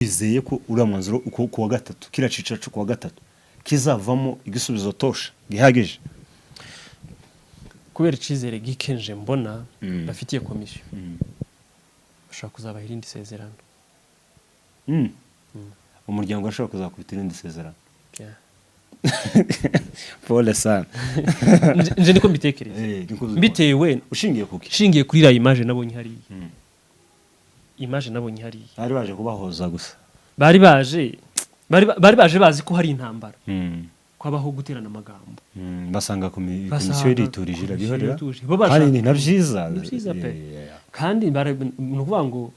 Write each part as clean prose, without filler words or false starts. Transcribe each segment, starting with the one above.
bizeye ko uriya mwanzuro ku wa gatatu kira cicaro ku wa gatatu kizavamo igisubizo tosha gihagije kubera icizere gikenje mbona bafitiye komisiyo bashaka kuzaba irindi sezerano umuryango ashaka kuzakubita irindi sezerano Paul sana nje niko mbitekereza bitewe ushingiye kuri la image nabonye hari image nabonye hari bari baje kubahoza gusa bari baje bazi ko hari intambara kwabaho guterana amagambo basanga komisiyo iriturije irabihorera hari ni navyiza pe kandi nukuvuga ngo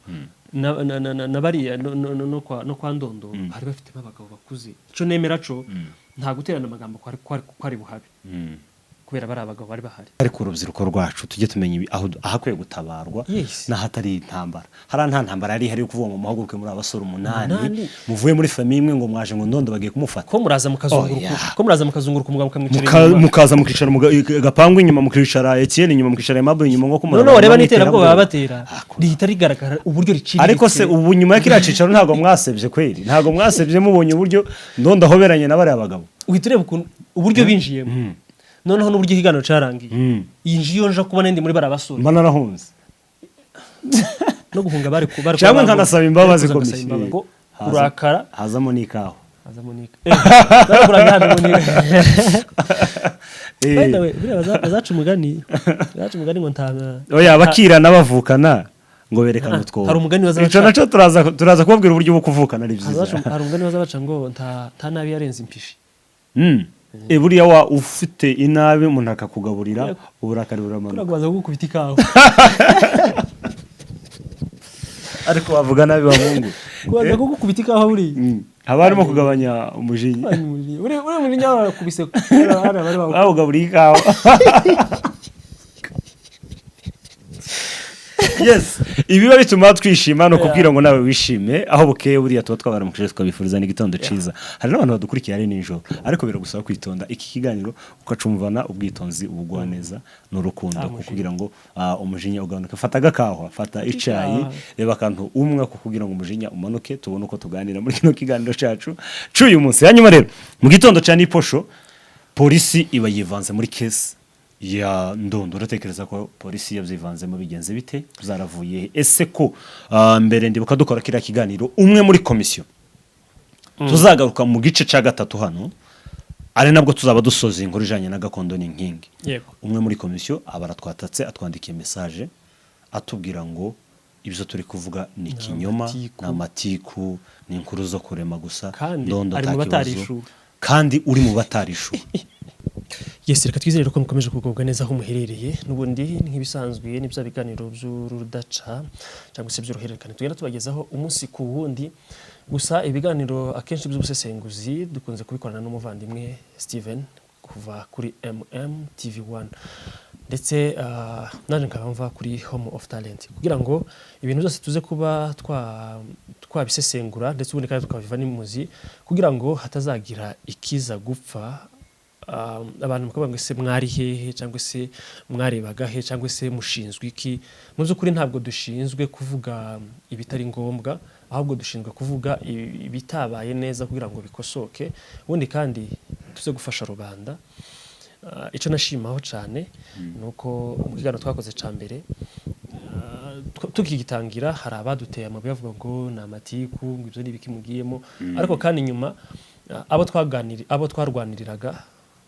nabari no kwa Ndondo hari bafite abagabo bakuze ico nemera co nta guterana amagambo kwari buhabe kubera bari abagabo bari bahari ariko urubyiruko rwacu tujye tumenya aho ahakwiye gutabarwa nahatari intambara hari nta ntambara yari hari kuvuga ngo muhaguruke muri abasore 8 muvuye muri famille imwe ngo mwaje ngo Ndondo bagiye kumufata ko muraza mukazunguruka umugabo mukaza mukicara gapangu inyuma mukicara Etienne inyuma mukicara Aimable inyuma ngo kumura no reba nitera bwo babatera rihita rigaragara uburyo riciri ariko se ubu nyuma y'ikiracicaro ntago mwasebye kweri ntago mwasebye mubonye uburyo Ndondo ahoberanye nabari abagabo uhitureba uburyo binjiyemo noneho n'uburyo higaniro carangiye yinjiye nja kubona ndi muri barabasura mbana narahunze no guhunga bari cyangwa nkanasaba imbabazi komisiyo kurakara hazamo nikaho bazaca umugani ngo ntanga oya bakirana bavukana ngo berekana utwo hari umugani wazabaca ico naco turaza kubabwira uburyo bwo kuvukana ari byiza hari umugani wazabaca ngo nta nabi yarenze impishi buriya wa ufite inabi umuntu akakugaburira uburakari buramanuka turagubaza gukubita ikawa ariko bavuga nabi bahungu kubaza gukubita ikawa buri abarimo kugabanya umujinya uri umujinya wakubise bawugaburiye ikawa yes ibiba bituma twishima no kubwira ngo nawe wishime aho bukeye buriya tuba twabaramukije twabifuriza n'igitondo ciza hari n'abantu badukurikiye ari ninjoro ariko biragusaba kwitonda iki kiganiro ukacumvana ubwitonzi ubugwaneza n'urukundo kugira ngo umujinya ugabanuke fata gakahwa fata icayi reba kantu umwe kugira ngo umujinya umanuke tubone uko tuganira muri kino kiganiro cacu cy'uyu munsi hanyuma rero mu gitondo cyane iposho polisi iba yivanze muri case ya Ndondo uratekereza ko polisi yavyivanzemo bigenze bite zaravuye ese ko mbere ndibuka dukora kira kiganiro umwe muri komisiyo tuzagaruka mu gice ca gatatu hano ari nabwo tuzaba dusoza inkuru ijanye na gakondo n'inkingi umwe muri komisiyo abaratwatatse atwandikiye message atubwira ngo ibyo turi kuvuga ni kinyoma n'amatiku ni inkuru zo kurema gusa Ndondo takibazo kandi uri mu batarishu Yes, reka twizere ko mukomeje kugubwa neza aho muherereye nubundi nk'ibisanzwe n'ibya biganiro by'urudaca cyangwa se by'uruhererekane tugenda tubagezaho umunsi ku wundi gusa ibiganiro akenshi by'ubusesenguzi dukunze kubikorana n'umuvandimwe Steven kuva kuri TV1 ndetse naje nkabamva kuri Home of Talent kugira ngo ibintu byose tuze kuba twabisesengura ndetse ubundi kandi tukabiva n'imuzi kugira ngo hatazagira ikiza gupfa abantu mukavuga ngo se mwari hehe cyangwa se mwarebaga he cyangwa se mushinzwe iki mu by'ukuri ntabwo dushinzwe kuvuga ibitari ngombwa ahubwo dushinzwe kuvuga ibitabaye neza kugira ngo bikosoke ubundi kandi tuze gufasha rubanda ico nashimaho cyane nuko mu kiganiro twakoze ca mbere tukigitangira hari abaduteye amabuye bavuga ngo na matiku ngo ibyo nibikimugiyemo ariko kandi nyuma abo twarwaniriraga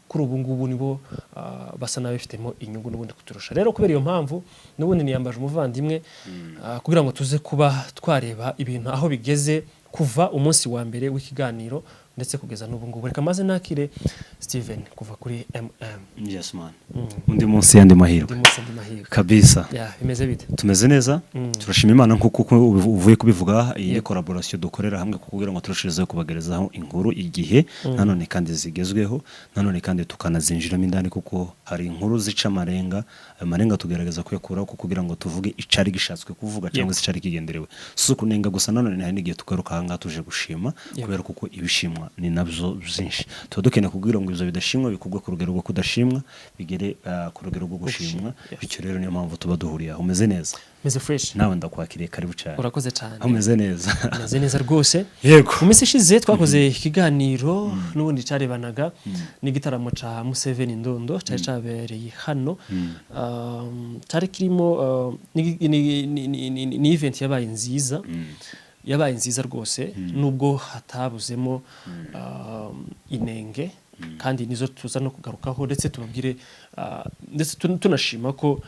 kuri ubu ngubu nibo basa n'abafitemo inyungu n'ubundi kuturusha rero kubera iyo mpamvu n'ubundi niyambaje umuvandimwe kugira ngo tuze kuba twareba ibintu aho bigeze kuva umunsi wa mbere w'ikiganiro ndetse kugeza n'ubu ngubu reka maze nakire Steven kuva kuri yes man undi munsi yandi mahirwe kabisa imeze bite tumeze neza turashima Imana nkuko uvuye kubivuga iyi collaboration dukorera hamwe kugira ngo turushizeho kubagerezaho inkuru igihe nanone kandi zigezweho nanone kandi tukanazinjiramo indani kuko hari inkuru zica amarenga tugerageza kuyakuraho kugira ngo tuvuge icari gishatswe kuvuga cyangwa se icari kigenderewe suko nenga gusa nanone hari n'igihe tugaruka ngaha tuje gushima kubera kuko ibishimwa ni nabyo byinshi tuba dukeneye kugira ngo ibyo bidashimwa bikugwe ku rugero rwo kudashimwa bigere ku rugero rwo gushimwa bityo rero niyo mpamvu tuba duhuriye aho umeze neza meze fresh nawe ndakwakiriye karibu cyane urakoze cyane umeze neza umeze neza rwose yego mu minsi ishize twakoze ikiganiro n'ubundi cyarebanaga n'igitaramo ca Museveni Ndondo cyari cabereye hano cyari kirimo ni event yabaye nziza rwose nubwo hatabuzemo inenge kandi nizo tuza no kugarukaho ndetse tubabwire ndetse tunashima ko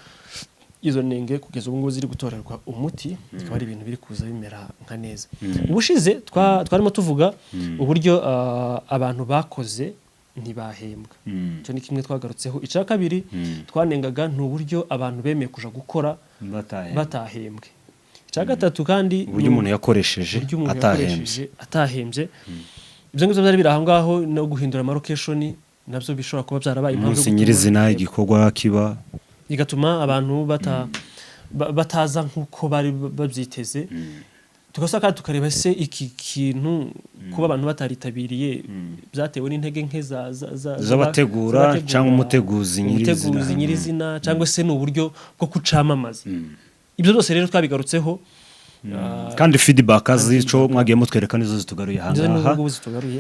izo nenge kugeza ubu ngubu ziri gutorerwa umuti bikaba ari ibintu biri kuza bimera nka neza ubushize twarimo tuvuga uburyo abantu bakoze ntibahembwa cyo ni kimwe twagarutseho icya kabiri twanengaga n'uburyo abantu bemeye kuja gukora batahembwe icya gatatu kandi uburyo umuntu yakoresheje atahembye ibyo ngibyo byari biri aho ngaho no guhindura amarokeshoni nabyo bishobora kuba byarabaye umunsi nyirizina igikorwa kiba bigatuma abantu bataza nk'uko bari babyiteze tugasaka tukareba se iki kintu kuba abantu bataritabiriye byatewe n'intege nke z'abategura cyangwa umuteguzi nyirizina cyangwa se n'uburyo bwo kucamamaza ibyo byose rero twabigarutseho kandi feedback zico mwagiye mutwereka nizo zitugaruye hangaha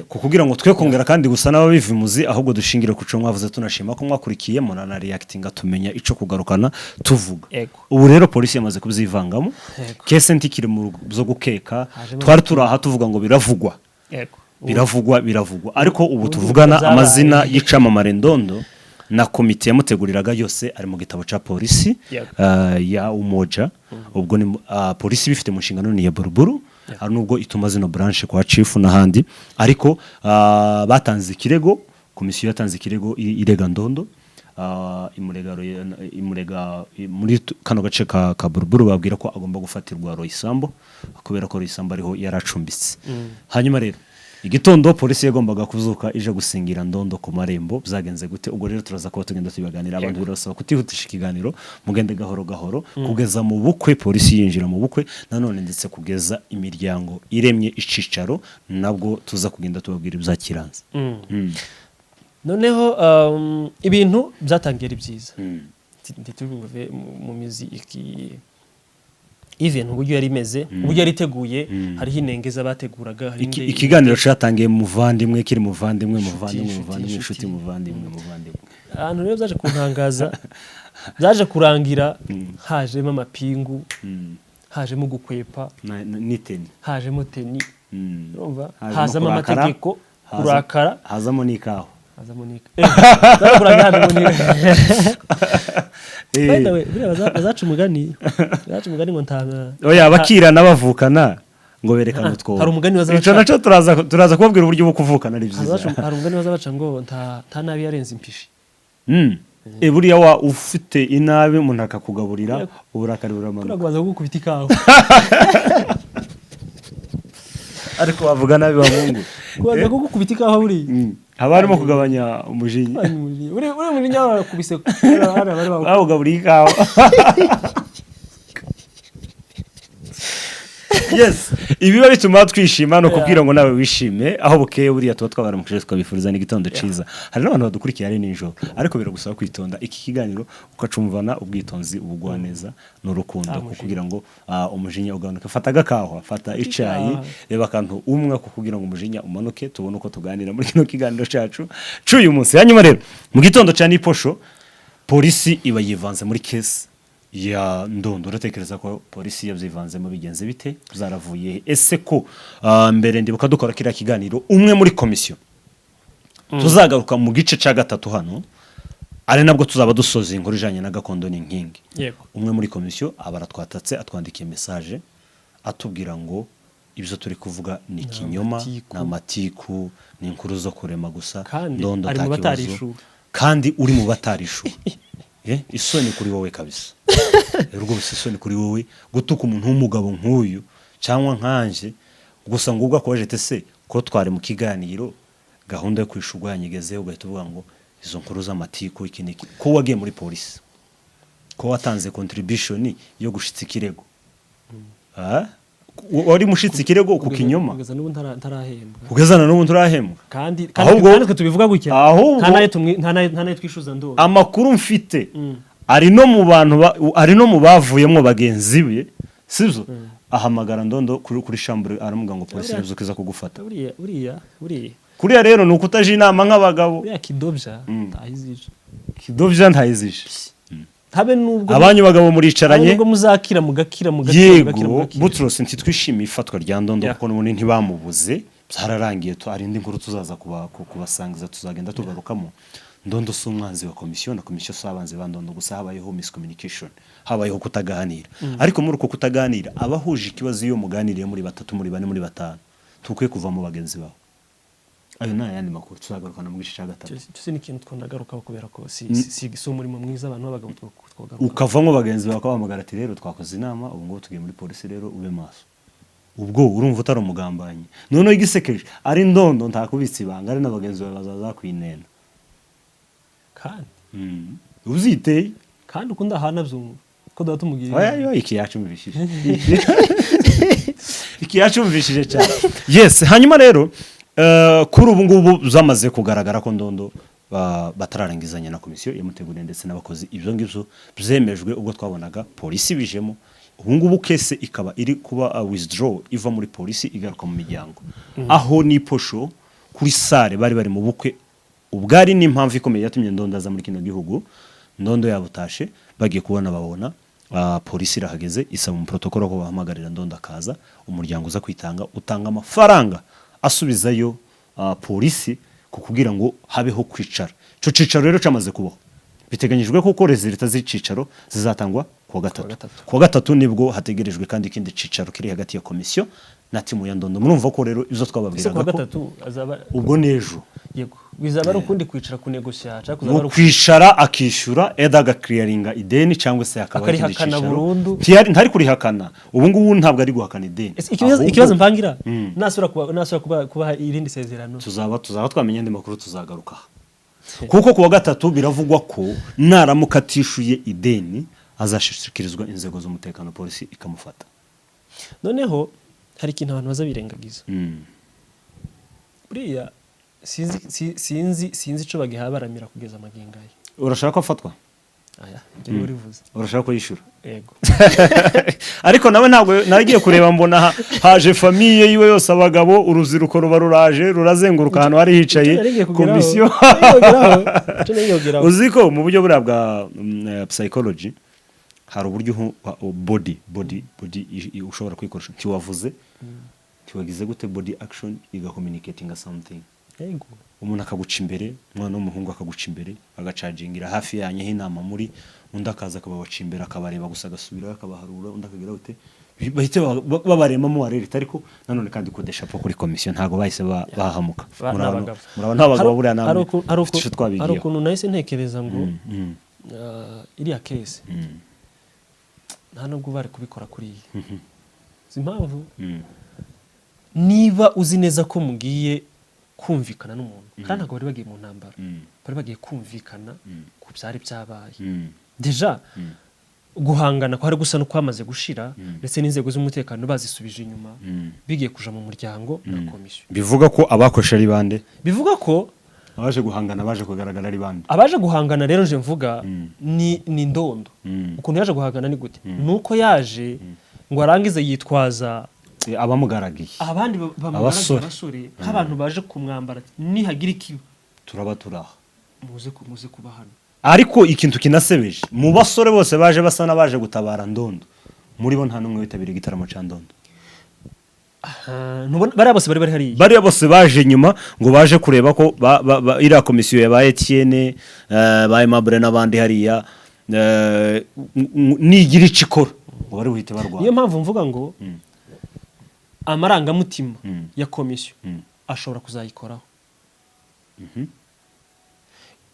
kugira ngo twe kongera kandi gusa n'ababivimuzi ahubwo dushingire ku cyo mwavuze tunashima ko mwakurikiye murana reactinga tumenya ico kugarukana tuvuga ubu rero polisi yamaze kubyivangamo kese ntikiri mu byo gukeka twari turaha tuvuga ngo biravugwa ariko ubu tuvugana amazina y'icamamare Ndondo na komite yamuteguriraga yose ari mu gitabo ca polisi ya Umoja ubwo ni polisi bifite mu nshingano ni ya Buruburu ari nubwo ituma zino branche kwa chief n'ahandi ariko batanze ikirego komisiyo yatanze ikirego irega Ndondo imurega muri kano gace ka Buruburu babwira ko agomba gufatirwa Roysambo kubera ko Roysambo ariho yaracumbitse hanyuma rero igitondo polisi yagombaga kuzuka ije gusingira Ndondo ku marembo byagenze gute ubwo rero turaza kuba tugenda tubiganira abantu birasaba kutihutisha ikiganiro mugende gahoro kugeza mu bukwe polisi yinjira mu bukwe nanone ndetse kugeza imiryango iremye icicaro nabwo tuza kugenda tubabwira ibyakiranze noneho ibintu byatangiye byiza ndituvuve mu mizi even uburyo yari imeze uburyo yari iteguye hariho inenge z'abateguraga ikiganiro cyatangiye muvandimwe kiri muvandimwe inshuti muvandimwe ahantu rero byaje kuntangaza byaje kurangira hajemo amapingu hajemo gukwepa n'iteni hajemo teni urumva hazamo amategeko kurakara hazamo n'ikaho bazaca umugani ngo ntana oya bakirana bavukana ngo berekane utwo hari umugani ico naco turaza kubabwira uburyo bwo kuvukana ari byiza hari umugani bazabaca ngo nta nabi yarenze impishi buriya wa ufite inabi umuntu akakugaburira uburakari buramanuka turagubaza gukubita ikawa ariko bavuga nabi bamungu kubaza gukubita ikawa buri haba harimo kugabanya umujinya uri umujinya wakubise bawugaburiye ikawa yes ibiba bituma twishima no kubwira ngo nawe wishime aho bukeye buriya tuba twabaramukije twabifuriza n'igitondo ciza hari n'abantu badukurikiye ari ninjoro ariko biragusaba kwitonda iki kiganiro ukacumvana ubwitonzi ubugwa neza n'urukundo kugira ngo umujinya ugabanuke fata agakawa fata icayi reba akantu umwe kugira ngo umujinya umanuke tubone uko tuganira muri kino kiganiro cacu cy'uyu munsi hanyuma rero mu gitondo cyane iposho polisi iba yivanze muri case ya Ndondo uratekereza ko polisi yabyivanzemo bigenze bite zaravuye ese ko mbere ndibuka dukora kira kiganiro umwe muri komisiyo tuzagaruka mu gice ca gatatu hano ari nabwo tuzaba dusoza inkuru ijanye na gakondo n'inkingi umwe muri komisiyo abaratwatatse atwandikiye message atubwira ngo ibyo turi kuvuga ni kinyoma na matiku ni inkuru zo kurema gusa Ndondo takibazo kandi uri mu batarishu isoni kuri wowe kabisa rwose isoni kuri wowe gutuka umuntu w'umugabo nk'uyu cyangwa nkanje gusa ngo ubwo akojeje se ko twari mu kiganiro gahunda yo kwishurwa yanyigezeho ugahita uvuga ngo izo nkuru z'amatiku ikiniki ko wagiye muri polisi ko watanze contribution yo gushitsa ikirego wari mushitsi kirego ku kinyoma kugeza n'ubu ntarahembwa kugezana n'ubu nturahembwa kandi Ahubwo- twe tubivuga gutya ahubwo- nta nayo twishuza ndoro amakuru mfite ari no mu bantu ari no mu bavuyemo bagenzi be sibyo ahamagara ndondo kuri chambre aramuga ngo polisi irazukiza kugufata buriya kuriya rero ni ukutaje inama nk'abagabo buriya kidobya ntayizije kidovya ntayizije habe nubwo abanyu bagabo muricaranye nubwo muzakira mugakira yego Butros ntitwishimiye ifatwa rya ndondo kuko n'ubundi ntibamubuze byararangiye ari indi nkuru tuzaza kubasangiza tuzagenda tugarukamo ndondo si umwanzi wa komisiyo na komisiyo si abanzi ba ndondo gusa habayeho miscommunication habayeho kutaganira ariko muri uko kutaganira abahuje ikibazo iyo muganiriye muri batatu muri bane muri batanu tukwiye kuva mu bagenzi bawe ayo nta yandi makuru tuzagarukana mu gice cya gatatu cyo ni ikintu twonagarukaho kubera ko si umurimo mwiza abantu b'abagabo twogaruka ukavamo bagenzi bawe bahamagara ati rero twakoze inama ubu ngubu tugiye muri polisi rero ube maso ubwo urumva utari umugambanyi noneho igisekeje ari ndondo ntakubitse ibanga ari n'abagenzi bawe bazaza kwinena kandi uziteye kandi ukunda hana byumva ko data tumugirira oya iki yacumvishije iki yacumvishije cyane yes hanyuma rero kuri ubu ngubu zamaze kugaragara ko ndondo batararangizanya na komisiyo yamuteguriye ndetse n'abakozi ibyo ngibyo byemejwe ubwo twabonaga polisi bijemo ubu ngubu kese ikaba iri kuba withdraw iva muri polisi igaruka mu miryango aho ni posho kuri sare bari mu bukwe ubwari n'impamvu ikomeye yatumye ndondo aza muri kino gihugu ndondo yabutashe bagiye kubona babona polisi irahageze isaba mu protocol ko bahamagarira ndondo akaza umuryango uza kwitanga utanga amafaranga asubizayo polisi kukugira ngo habeho kwicara cyo cicaro rero cyamaze kubaho biteganyijwe ko resulta z'icicaro zizatangwa kuwa gatatu nibwo hategerejwe kandi ikindi cicaro kiri hagati ya komisiyo na timu ya ndondo murumva ko rero izo twababwiraga ko ubwo nejo yego bizaba ari ukundi kwicara kunegosya cyangwa kwicara akishyura edaga clearinga ideni cyangwa se akaba ikindi cicaro ntari kurihakana ubu ngubu ntabwo ari guhakana ideni ikibazo mpangira nasura kuba irindi sezerano tuzaba twamenye andi makuru tuzagaruka kuko kuwa gatatu biravugwa ko naramuka atishuye ideni azashikirizwa inzego z'umutekano polisi ikamufata noneho hari ikintu abantu bazabirengagiza buriya sinzi ico bagihabaramira kugeza amagingaye urashaka ko afatwa aya ibyo urivuze urashaka ko yishura yego ariko nawe ntabwo nagiye kureba mbona haje famille yiwe yose abagabo uruziruko ruba ruraje rurazenguruka ahantu hari hicaye komisiyo uziko mu buryo buriya bwa psychology hari uburyo body ushobora kwikoresha ntiwavuze ntiwagize gute body action igacommunicating something yego umuntu akaguca imbere umwana w'umuhungu akaguca imbere agacagingira hafi yanyu h'inama muri undi akaza akababaca imbere akabareba gusa agasubirayo akabaharura undi akagira ute bahite babaremamo warerita ariko nanone kandi kodesha po kuri komisiyo ntago bahise bahamuka murabona ntabagabo buriya namwe hari ukuntu nahise ntekereza ngo iriya case nta nubwo bari kubikora kuri iyi impamvu niba uzi neza ko mugiye kumvikana n'umuntu kandi ntabwo bari bagiye mu ntambara bari bagiye kumvikana ku byari byabaye deja guhangana ko hari gusa no kwamaze gushira ndetse n'inzego z'umutekano bazisubije inyuma bigiye kuja mu muryango na komisiyo bivuga ko abakoresha ari bande bivuga ko abaje guhangana baje kugaragara ari bande abaje guhangana rero nje mvuga ni ndondo ukuntu yaje guhangana ni gute nuko yaje ngo arangize yitwaza abamugaragiye abandi abasore nk'abantu baje kumwambara nihagira ikiba turaba turaha muze kuba hano ariko ikintu kinasebeje mu basore bose baje basa n'abaje gutabara ndondo muri bo nta numwe witabiriye igitaramo ca ndondo bariya bose bari hariya bariya bose baje nyuma ngo baje kureba ko iriya komisiyo yabaye Etienne ba Aimable n'abandi hariya nigira icikora ngo bari buhite barwana niyo mpamvu mvuga ngo amarangamutima ya komisiyo ashobora kuzayikoraho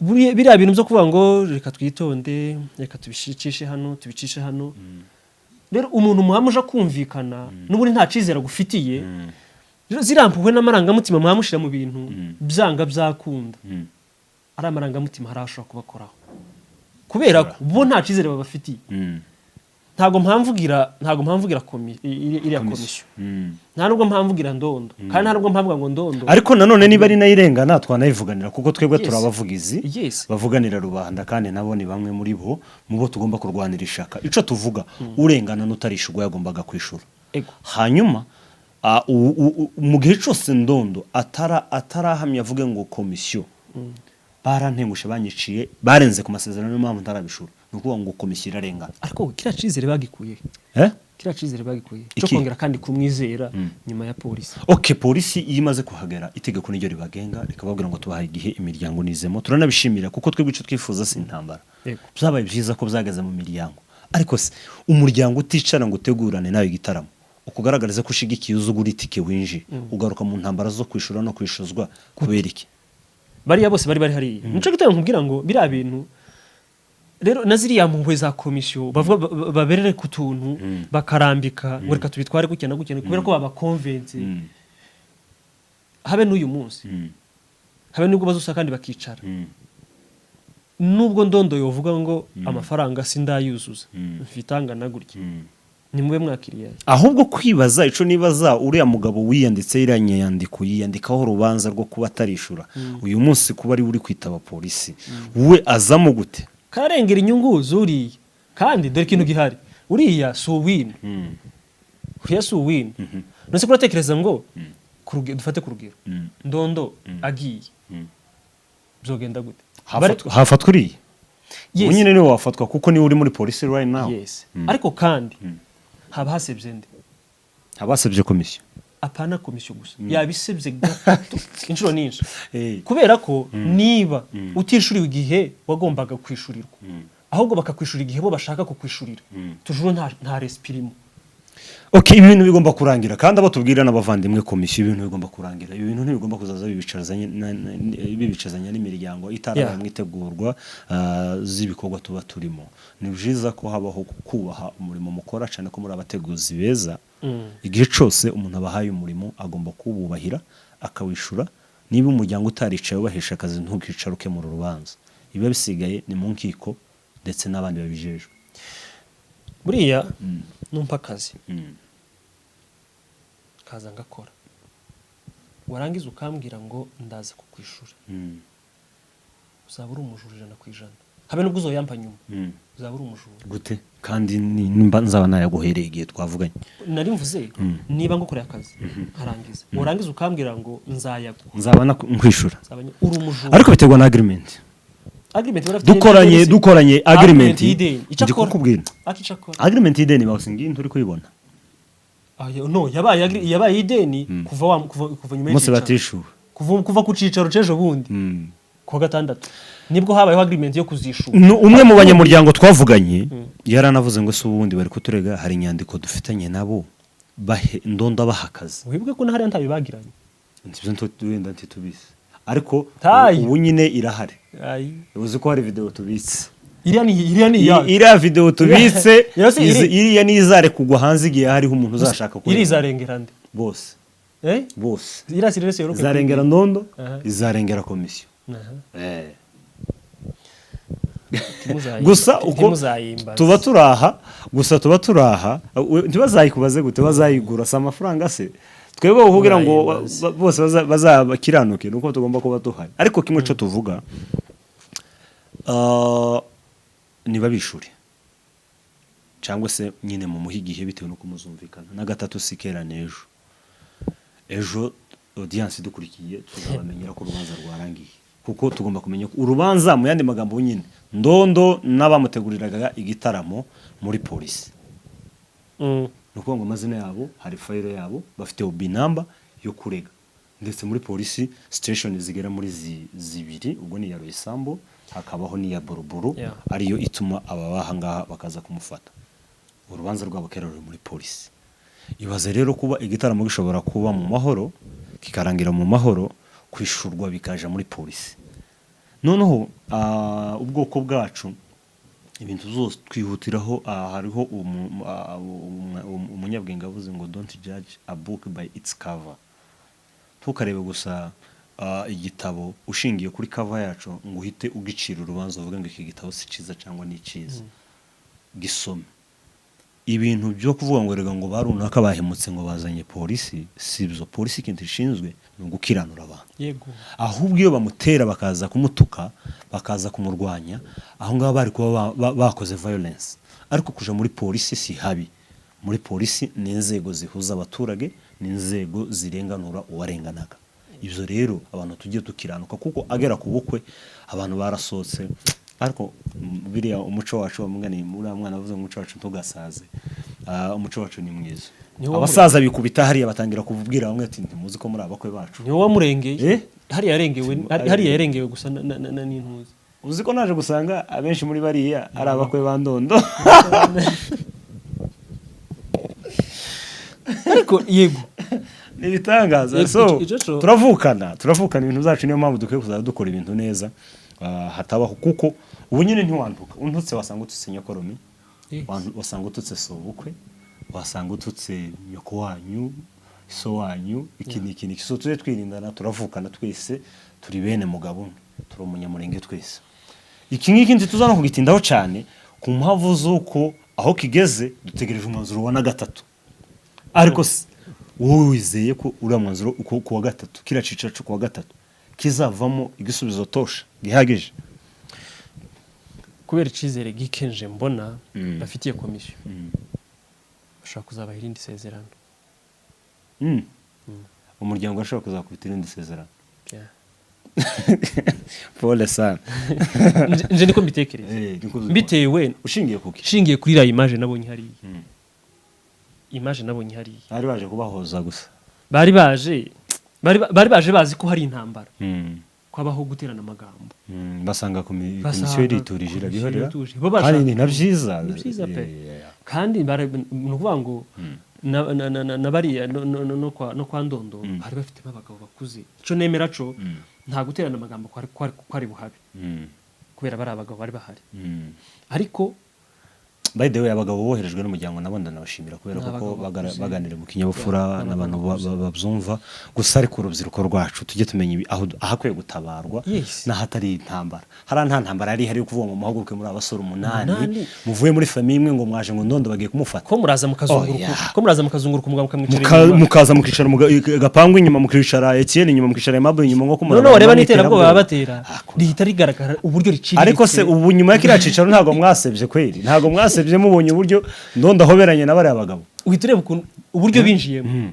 biriya bintu byo kuvuga ngo reka twitonde reka tubicishe hano rero umuntu muhamuje kumvikana n'ubundi nta cizera gufitiye zirampuwe n'amarangamutima muhamushira mu bintu byanga byakunda ari amarangamutima harashobora kubakoraho kubera ko bo nta cizere babafitiye ntago mpamvugira iriya komisiyo nta nubwo mpamvugira ndondo kandi nta nubwo mpamvuga ngo ndondo ariko nanone niba ari nayirengana twanayivuganira kuko twebwe turabavugizi Yes. bavuganira rubanda kandi nabo ni bamwe muri bo mu bo tugomba kurwanira ishaka ico tuvuga urengana n'utarishurwa yagombaga kwishura Ego. hanyuma mu gihe cyose ndondo atarahamya avuge ngo komisiyo barantengushe banyiciye barenze ku masezerano n'impamvu ntarabishura ni ukuvuga ngo komisiyo irarengana ariko kiriya cizere bagikuye kiriya cizere bagikuye cyo Iki? kongera kandi kumwizera nyuma ya polisi Okay, polisi iyo imaze kuhagera itegeko niryo ribagenga rikababwira ngo tubahaye igihe imiryango nizemo turanabishimira kuko twebwe icyo twifuza si intambara Yego. byabaye byiza ko byageze mu miryango ariko se umuryango uticara ngo utegurane nawe igitaramo ukugaragariza ko ushigikiye uzugura itike winjiye ugaruka mu ntambara zo kwishura no kwishuzwa kubera iki bariya bose bari hariya nico gitero nkubwira ngo biriya bintu rero na ziriya mpuhwe za komisiyo bavuga baberere ku tuntu bakarambika ngo reka tubitware gutya na gutya kubera ko babakonvenze habe n'uyu munsi habe n'ubwo bazusa kandi bakicara nubwo ndondo yovuga ngo amafaranga sindayuzuza mfite angana gutya ni mube mwakiriye ahubwo kwibaza ico nibaza uriya mugabo wiyanditse iriya nyandiko yiyandikaho urubanza rwo kuba atarishura uyu munsi kuba ari uri kwitaba polisi we azamo gute karengera inyungu zuriya kandi dore ikintu gihari uriya si uwina uriya si uwina nose kuratekereza ngo dufate ku rugero ndondo agiye byogenda gute hafatwa uriya Yes. nyine niwe wafatwa kuko niwe uri muri polisi right now Yes. ariko kandi haba hasebye nde abasabye komisiyo apana komisiyo gusa yabisebye gatatu inshuro nyinshi Eh. kubera ko niba utishuriwe igihe wagombaga kwishurirwa ahubwo bakakwishura igihe bo bashaka kukwishurira tujuru nta respirimo Okay, ibintu bigomba kurangira kandi abo tubwira n'abavandimwe komisiyo ibintu bigomba kurangira ibintu ntibigomba kuzaza bibicazanya n'imiryango itarabaye mwitegurwa z'ibikorwa tuba turimo ni byiza ko habaho kubaha umurimo mukora cyane ko muri abateguzi beza igihe cyose umuntu abahaye umurimo agomba kububahira akawishura niba umuryango utaricaye ubahesha akazi ntukicaruke mu rubanza biba bisigaye ni mu nkiko ndetse n'abandi babijejwe buriya numpa akazi kaza ngakora warangiza ukambwira ngo ndaza kukwishura uzaba uri umujura 100% habe nubwo uzoyampa nyuma uzaba uri umujura gute kandi nimba nzaba nayaguhereye igihe twavuganye nari mvuze niba ngukoreye akazi harangiza warangiza ukambwira ngo nzaba nkwishura uri umujura ariko biterwa na agreement dukoranye agreement ndikukubwira agreement y'ideni bawusingiye nturi kuyibona no yabaye ideni kuva nyuma y'icicaro batishuwe kuva ku cicaro c'ejo bundi kuwa gatandatu nibwo habayeho agreement yo kuzishura umwe mu banyamuryango twavuganye yaranavuze ngo se ubundi bari kuturega hari inyandiko dufitanye nabo ndondo abahakaze wibwe ko ntahari ntabibagiranye ntibyo wenda ntitubizi ariko ubu nyine irahari uzi ko hari video tubitse iriya video tubitse iriya ni izare kugwa hanze igihe hariho umuntu uzashaka iri izarengera nde bose bose izarengera ndondo izarengera komisiyo gusa uko tuba turaha ntibazayikubaze gute bazayigura si amafaranga se twebwe kugira ngo bose bazabakiranuke nuko tugomba kuba duhari ariko kimwe cyo tuvuga niba bishure cyangwa se nyine mu muhigihe bitewe nuko muzumvikana na gatatu sikerane ejo audience dukurikiye tuzabamenyera ko urubanza rwarangiye kuko tugomba kumenya ko urubanza mu yandi magambo nyine ndondo n'abamuteguriraga igitaramo muri polisi nuko ngo amazina yabo hari file yabo bafite OB number yo kurega ndetse muri polisi station zigera muri zibiri ubwo ni ya Roisambo hakabaho ni ya Boroboro ariyo ituma ababaha ngaha bakaza kumufata urubanza rwabo kera ruri muri polisi ibaze rero kuba igitaramo gishobora kuba mu mahoro kikarangira mu mahoro kwishurwa bikaja muri polisi noneho ubwoko bwacu ibintu zose twihutiraho hariho umunyabwenge avuze ngo don't judge a book by its cover tukarebe gusa igitabo ushingiye kuri cover yacu ngo uhite ugicira urubanza uvuga ngo iki gitabo si ciza cyangwa ni ciza gisome ibintu byo kuvuga ngo rega ngo barunaka bahemutse ngo bazanye polisi, si byo. Polisi ikintu ishinzwe ni ugukiranura abantu. yego Ahubwo iyo bamutera bakaza kumutuka bakaza kumurwanya, aho ngaho bari kuba bakoze violence. Ariko kuja muri polisi si habi. Muri polisi ni inzego zihuza abaturage, ni inzego zirenganura uwarenganaga. Ibyo rero abantu tugiye tukiranuka, kuko agera ku bukwe abantu barasohotse. Ariko biriya umuco wacu bamugani muri mwana bavuze umuco wacu ntugasaze. Umuco wacu ni mwiza. Abasaza bikubita hariya batangira kuvubwira bamwe ati ntimuzi ko muri abakwe bacu. niwo wamurengeye hariya yarengewe gusa n'intuzi. Uzi ko naje gusanga abenshi muri bariya ari abakwe bandondo. Ariko yego nibitangaza. So turavukana ibintu zacu, niyo mpamvu dukwiye kuzaza dukora ibintu neza. Hatabaho kuko ubu nyine ntiwanduka untutse wasanga ututse nyokoromi, wasanga ututse sobukwe, wasanga ututse nyoko wanyu, so wanyu, iki so tuje twirindana, turavukana twese, turi bene mugabo umwe, turi umunyamurenge twese. Iki ngiki nzi no kugitindaho cyane ku mpamvu z'uko aho kigeze dutegereje umwanzuro wa na gatatu. Ariko wowe wizeye ko uri umwanzuro ku wa gatatu, kira cicacu ku wa gatatu kizavamo igisubizo tosha gihagije? Kubera icizere gikenje mbona bafitiye komisiyo bashaka kuzaba irindi sezerano. Umuryango ashaka kuzakubita irindi sezerano. Pole sana. Nje niko mbitekereza. Bitewe ushingiye kuki? Shingiye kuri la image nabonye hari. Image nabonye hari. Bari baje kubahoza gusa. Bari baje bazi ko hari intambara. Kwabaho guterana amagambo. Basanga komisiyo iriturije irabihorera. Hari ni navyiza. Navyiza pe. Kandi nukuvuga ngo nabari no kwa ndondo bari bafite abagabo bakuze. Ico nemera co nta guterana amagambo kwari buhabi. Kubera bari abagabo bari bahari. Ariko by the way abagabo boherejwe n'umuryango nabonda nabashimira kubera ko baganire mu kinyabufura n'abantu babyumva. Gusa ariko urubyiruko rwacu tujye tumenya aho ahakwiye gutabarwa n'ahatari intambara. Hari nta ntambara hari kuvuga ngo muhaguruke muri abasore 8 muvuye muri famille imwe ngo mwaje ngo ndondo bagiye kumufata. Ko muraza mukazunguruka umugabo mukaza mukicara gapangu inyuma mukicara Etienne inyuma mukicara Aimable inyuma ngo kumura. No reba nitera bwo babatera rihita rigaragara uburyo riciriritse. Ariko se ubu nyuma y'akiracicaro ntago mwasebye kweri, ntago mwasebye mubonye uburyo ndondo hoberanye nabari abagabo. Uhitureba uburyo binjiyemo.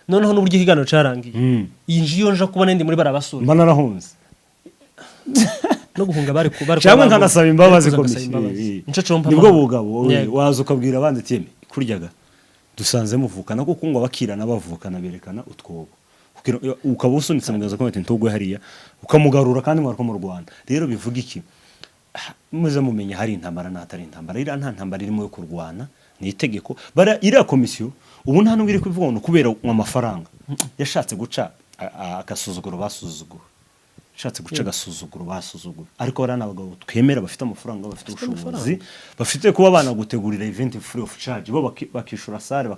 Noneho n'uburyo higano carangiye. Yinjiye nja kubona ndi muri barabasura. Mbana narahunze. No guhunga bari cyangwa nkanasaba imbabazi komisiyo. Nibwo bugabo waza ukabwira abandi ati kuryaga dusanze muvukana kuko ngo abakirana bavukana berekana utwobo. Ukaba usunitse mugaza ko ati ntugwe hariya ukamugarura kandi mwariko mu Rwanda. Rero bivuga iki? Muze mumenya hari intambara n'atari intambara. Ira nta ntambara irimo yo kurwana, ni itegeko. Bara ira komisiyo ubu nta nubwo iri kuvuga ngo kubera amafaranga yashatse guca agasuzuguro basuzuguro. Shatse guca agasuzuguro basuzuguro. Ariko barana abagabo twemera bafite amafaranga, bafite ubushobozi, bafite kuba bana gutegurira event free of charge, bo bakishura sare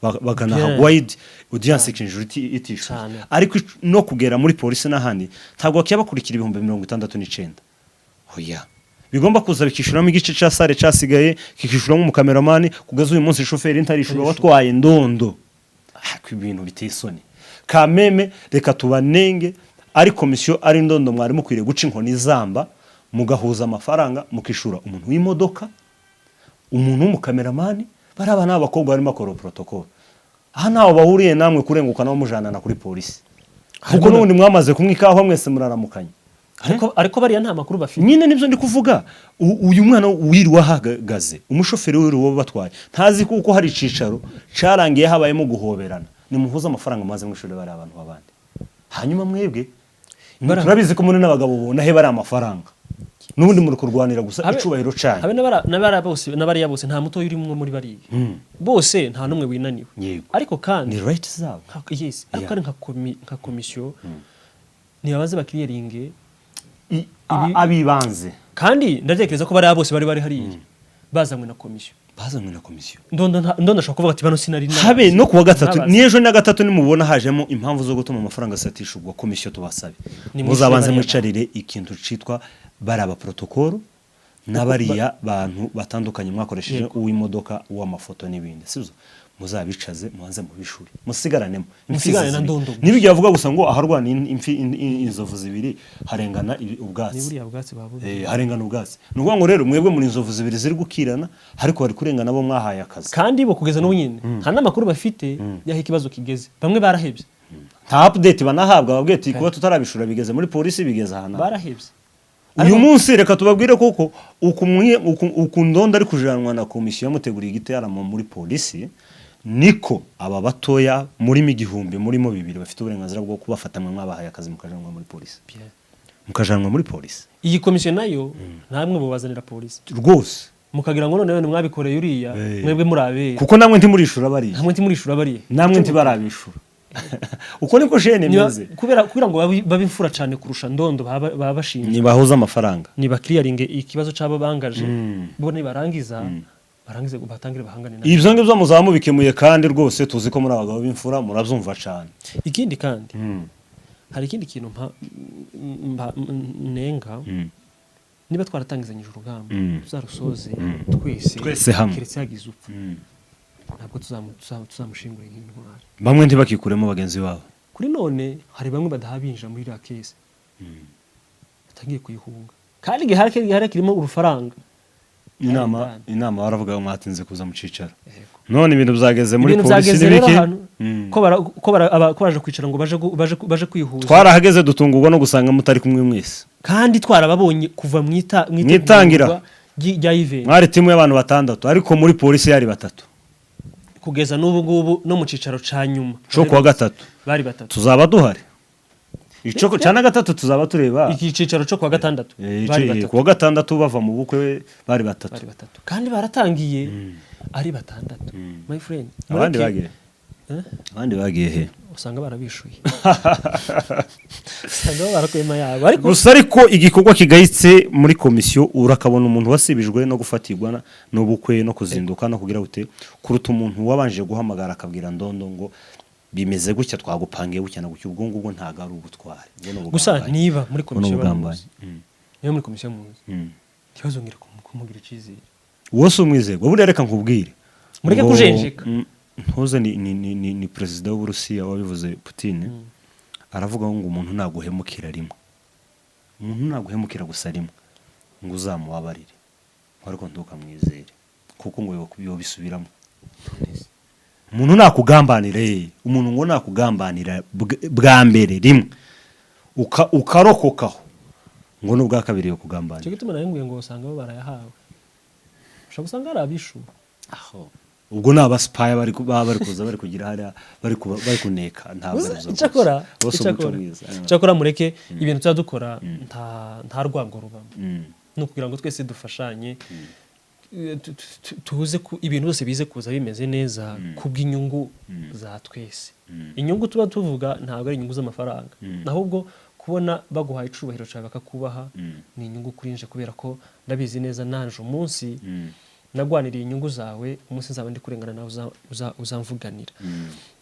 bakanaha wide audience kinjuriti itishu. Ariko no kugera muri polisi n'ahandi ntabwo bakiyabakurikira 69,000. Hoya bigomba kuza bikishuramo igice ca sare casigaye kikishuramo mu cameraman kugaza uyu munsi shoferi ntarishura watwaye ndondo. Ko ibintu bitesoni kameme reka tubanenge. Ari komisiyo ari ndondo mwari mukwiriye guca inkoni zamba mugahuza amafaranga mukishura umuntu w'imodoka, umuntu w'umukameramani, bari abana b'abakobwa barimo akora protocol. Aha ntaho bahuriye namwe kurenguka no mujana na kuri polisi. Kuko n'ubundi mwamaze kumwikaho mwese muraramukanye. Ariko bariya nta makuru bafite. Nyine nibyo ndi kuvuga. Uyu mwana wirwa hagaze umushoferi w'uwo batwaye ntazi kuko hari icicaro carangiye habayemo guhoberana. Nimuhuza amafaranga maze mwishuri bari abantu babandi. Hanyuma mwebwe turabizi ko muri n'abagabo bona he bari amafaranga. Nubundi muri kurwanira gusa icubahiro cyane. Habe n'abari bose nta muto yurimwe muri bari. Bose nta numwe winaniwe. Ariko kandi ni right zabo. Yes, ariko ari nka komisiyo ni abaze bakiriringe abibanze. Kandi ndatekereza ko bari bose bari hariye bazanywe na komisiyo. Ndondo ashaka kuvuga ati bano sinari na habe no kuwa gatatu ni ejo na gatatu nimubona hajemo impamvu zo gutuma amafaranga satishubwa komisiyo tubasabe muzabanze mwicarire ikintu citwa baraba protocol n'abariya bantu batandukanye mwakoresheje uw'imodoka uw'amafoto n'ibindi sibyo muzabicaze mubanze mubishuri musigaranemo Musigane na ndondo. nibyo yavuga gusa ngo aharwana inzovu zibiri harengana ubwatsi ni buriya bwatsi babuze harengana ubwatsi nuvuga ngo rero mwebwe muri inzovu zibiri ziri gukirana ariko bari kurengana bo mwahaye akazi kandi bo kugeza n'ubu nyine nta n'amakuru bafite yaho ikibazo kigeze bamwe barahebye nta update banahabwa babwiye ati kuba tutarabishura bigeze muri polisi bigeze ahantu barahebye uyu munsi reka tubabwire koko ukundonda ari kujanwa na komisiyo yamuteguriye igiteramo muri polisi niko aba batoya muri igihumbi murimo bibiri bafite uburenganzira bwo kubafatamwe mwabahaye akazi mukajanwa muri polisi mukajanwa muri polisi iyi komisiyo nayo namwe bubazanira polisi rwose mukagira ngo none mwabikoreye uriya mwebwe murabera kuko namwe ntimurishura bariya namwe ntibarabishura uko niko shene meze kubera ngo babe imfura cyane kurusha ndondo baba bashinzwe nibahuza amafaranga niba clearing ikibazo cyabo bangaje bo nibarangiza barangize batangire bahangane na ibyo ngibyo muzaba bikemuye kandi rwose tuzi ko muri abagabo b'imfura murabyumva cyane ikindi kandi hari ikindi kintu nenga niba twaratangizanyije urugamba tuzarusoze twese hamwe keretse yagize upfa ntabwo tuzamushingura nk'intwari bamwe ntibakikuremo bagenzi babo kuri none hari bamwe badahabinjira muri iriya kese batangiye kuyihunga kandi igihe kirimo urufaranga inama baravuga ngo mwatinze kuza mu cicaro none ibintu byageze muri polisi n'ibiki ko baraje kwicara ngo baje kwihuza twarahageze dutungurwa no gusanga mutari kumwe mwese kandi twarababonye kuva mu itangira rya event mwari timu y'abantu 6 ariko muri polisi yari 3 kugeza n'ubu ngubu no mu cicaro ca nyuma cyo kuwa 3 bari 3 tuzaba duhari ico cyana 3 tuzaba tureba iki cicaro cyo kuwa 6 bari 3 kuwa 6 bava mu bukwe bari 3 kandi baratangiye ari 6 my friend abandi bagiye he usanga barabishuye usanga barakwema yabo ariko igikorwa kigayitse muri komisiyo urakabona umuntu wasibijwe no gufatirwa n'ubukwe no kuzinduka no kugira gute kuruta umuntu wabanje guhamagara akabwira ndondo ngo bimeze gutya twagupangiye gutya na gutya ubwo ngubwo ntago ari ubutware gusa niba muri komisiyo niba muri komisiyo muzi kibazo ngira kumugira icizere wose umwizego buri reka nkubwire mureke kujenjeka ntuze ni perezida w'Uburusiya wabivuze Putin aravuga ngo umuntu naguhemukira rimwe umuntu naguhemukira gusa rimwe ngo uzamubabarire ariko ntukamwizere kuko ngo yo bisubiramo umuntu nakugambanire umuntu ngo nakugambanira bwa mbere rimwe ukarokokaho ngo n'ubwa kabiri yo kugambanira cyo gituma narenguye ngo usanga bo barayahawe ushaka usanga ari abishu aho ubwo ni abasipaya bari kuza bari kugira hariya bari kuneka ntabwo cyakora mureke ibintu tuzadukora nta rwango rubamo ni ukugira ngo twese dufashanye tuze ibintu byose bize kuza bimeze neza kubw'inyungu za twese inyungu tuba tuvuga ntabwo ari inyungu z'amafaranga ahubwo kubona baguhaye icubahiro cyawe bakakubaha ni inyungu kuri nje kubera ko ndabizi neza nanje umunsi nagwaniriye inyungu zawe umunsi nzaba ndi kurengana nawe uzamvuganira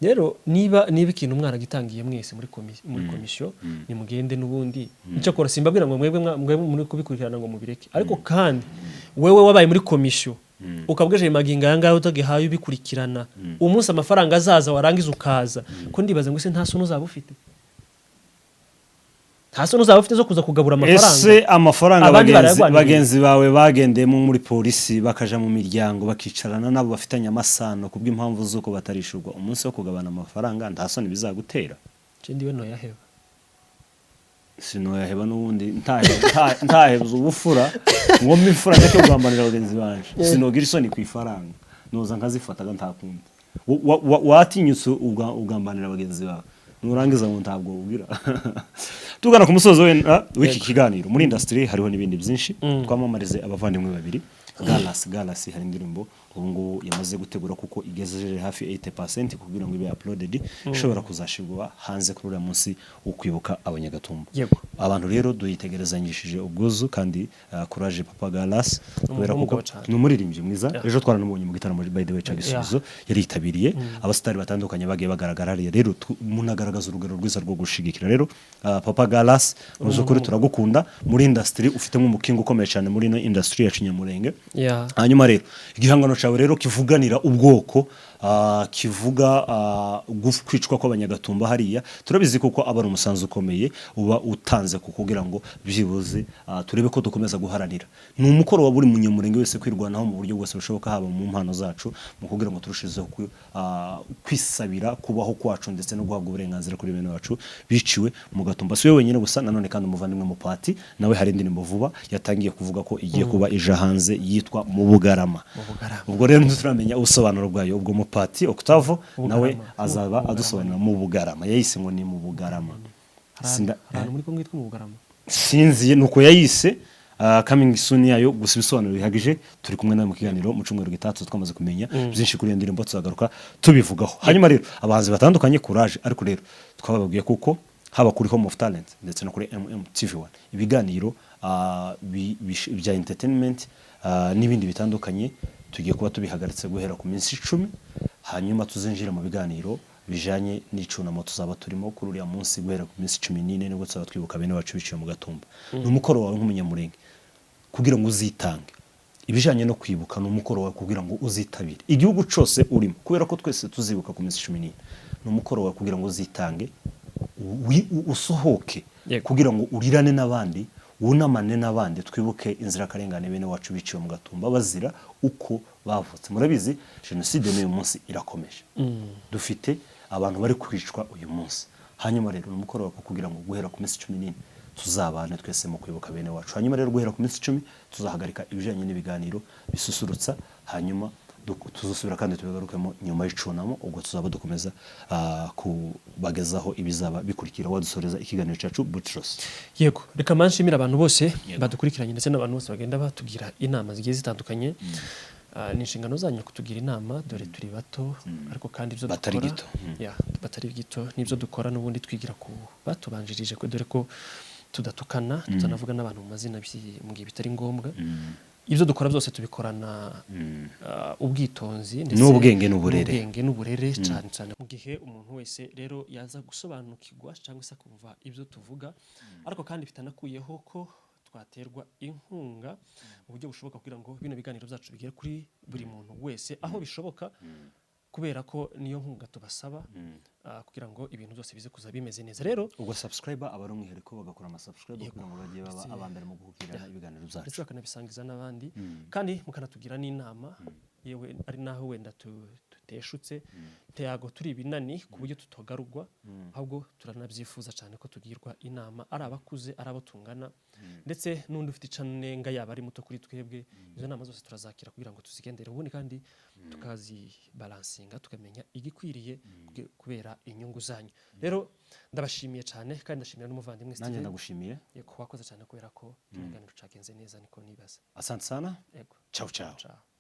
rero niba ikintu mwaragitangiye mwese muri komisiyo nimugende n'ubundi nicyo kora simbabwira ngo mwebwe muri kubikurikirana ngo mubireke ariko kandi wewe wabaye muri komisiyo ukabweje maginga yanga utagihaye ubikurikirana umunsi amafaranga azaza warangiza ukaza ko ndibaza ngo se nta sono uzaba ufite haso nuzaba ufite zo kuza kugabura amafaranga ese amafaranga bagenzi bawe bagendemo muri polisi bakaja mu miryango bakicarana nabo bafitanye amasano kubw'impamvu zuko batarishurwa umunsi wo kugabana amafaranga ndasoni bizagutera ndiwe no yaheba sino yaheba n'ubundi ntahebza ubufura ngo mifura cyo kugambanira bagenzi banje sinogira isoni ku ifaranga noza nkazifataga ntakundi watinyutse ugambanira bagenzi bawe nurangiza ngo ntabwo ubwira tugana ku musozo w'iki kiganiro muri industry hariho nibindi byinshi twamamarize abavandimwe babiri Galas hari indirimbo ubu ngubu yamaze gutegura kuko igejeje hafi 80% kugira ngo ibe uploaded ishobora kuzashirwa hanze kuri uriya munsi wo kwibuka abanyagatumba. Yego. Abantu rero duyitegerezanyishije ubwuzu kandi courage Papa Galas kubera umugabo kuko cane. ni umuririmbyi mwiza. Ejo twaranamubonye mu gitaramo by the way Cagisubizo yaritabiriye abasitari batandukanye bagiye bagaragara hariya rero umuntu agaragaza urugero rwiza rwo gushigikira rero Papa Galas uzukuri turagukunda muri industry ufitemo umukingo ukomeye cyane muri no industry ya Kinyamurenge. Hanyuma rero igihangano cyawe rero kivuganira ubwoko kivuga kwicwa kw'abanyagatumba hariya turabizi kuko aba ari umusanzu ukomeye uba utanze kukugira ngo byibuze turebe ko dukomeza guharanira. Ni umukoro wa buri munyamurenge wese kwirwanaho mu buryo bwose bushoboka haba mu mpano zacu mu kugira ngo turushizeho kwisabira kubaho kwacu ndetse no guhabwa uburenganzira kuri bene wacu biciwe mu gatumba. Si we wenyine gusa nanone kandi umuvandimwe mu pati nawe hari indirimbo vuba yatangiye kuvuga ko igiye kuba ija hanze yitwa mu Bugarama. Ubwo rero ntituramenya ubusobanuro bwayo ubwo Pati Octavo nawe azaba adusobanura mu Bugarama yayise ngo ni mu Bugarama. Muri ko ngitwa mu Bugarama sinziye nuko yayise coming soon yayo gusa ibisobanuro bihagije turi kumwe nawe mu kiganiro mu cyumweru gitatu twamaze kumenya byinshi kuri iyo ndirimbo tuzagaruka tubivugaho. Hanyuma rero abahanzi batandukanye courage ariko rero twababwiye kuko haba kuri Home of Talent ndetse no kuri TV1 ibiganiro bya entertainment n'ibindi bitandukanye tugiye kuba tubihagaritse guhera ku minsi 10 hanyuma tuzinjira mu biganiro bijanye n'icunamo tuzaba turimo kuri uriya munsi guhera ku minsi 14 nibwo tuzaba twibuka bene wacu biciye mu gatumba. Ni umukoro wawe nk'umunyamurenge kugira ngo uzitange ibijanye no kwibuka. Ni umukoro wawe kugira ngo uzitabire igihugu cyose urimo kubera ko twese tuzibuka ku minsi 14. Ni umukoro wawe kugira ngo uzitange usohoke kugira ngo urirane n'abandi wunamane n'abandi twibuke inzirakarengane bene wacu biciwe mu gatumba bazira uko bavutse. Murabizi genocide n'uyu munsi irakomeje. Dufite abantu bari kwicwa uyu munsi. Hanyuma rero umukoro wako kugira ngo guhera ku minsi 14 tuzabane twese mu kwibuka bene wacu. Hanyuma rero guhera ku minsi 10 tuzahagarika ibijanye n'ibiganiro bisusurutsa hanyuma tuzusubira kandi tubigarukemo nyuma y'icunamo ubwo tuzaba dukomeza kubagezaho ibizaba bikurikira wadusoreza ikiganiro cyacu Butros. Yego reka manshimira abantu bose badukurikiranye ndetse n'abantu bose bagenda batugira inama zigiye zitandukanye. Ni inshingano zanyu kutugira inama dore turi bato ariko kandi ibyo dukora batari gito nibyo dukora n'ubundi twigira ku batubanjirije dore ko tudatukana tutanavuga n'abantu mu mazina mu gihe bitari ngombwa. Ibyo dukora byose tubikorana ubwitonzi ndetse n'ubwenge n'uburere cyane cyane mu gihe umuntu wese rero yaza gusobanukirwa cyangwa se kumva ibyo tuvuga ariko kandi bitanakuyeho ko twaterwa inkunga mu buryo bushoboka kugira ngo bino biganiro byacu bigere kuri buri muntu wese aho bishoboka kubera ko niyo nkunga tubasaba kugira ngo ibintu byose bize kuza bimeze neza. Rero ubwo subscriber aba ari umwihariko bagakora ama subscribe kugira ngo bagiye baba abambere mu gukurikirana ibiganiro byacu ndetse bakanabisangiza n'abandi kandi mukanatugira n'inama yewe ari naho wenda tuteshutse ntago turi binani ku buryo tutogarugwa ahubwo turanabyifuza cyane ko tugirwa inama ari abakuze ari abo tungana ndetse n'undi ufite icanenga yaba ari muto kuri twebwe. Izo nama zose turazakira kugira ngo tuzigendere ubundi kandi tukazi balansinga tukamenya igikwiriye kubera inyungu zanyu. Rero ndabashimiye cyane kandi ndashimira n'umuvandimwe Steven. Nanjye ndagushimiye yego wakoze cyane kubera ko ikiganiro cagenze neza niko nibaza. Asante sana. Yego. Ciao ciao.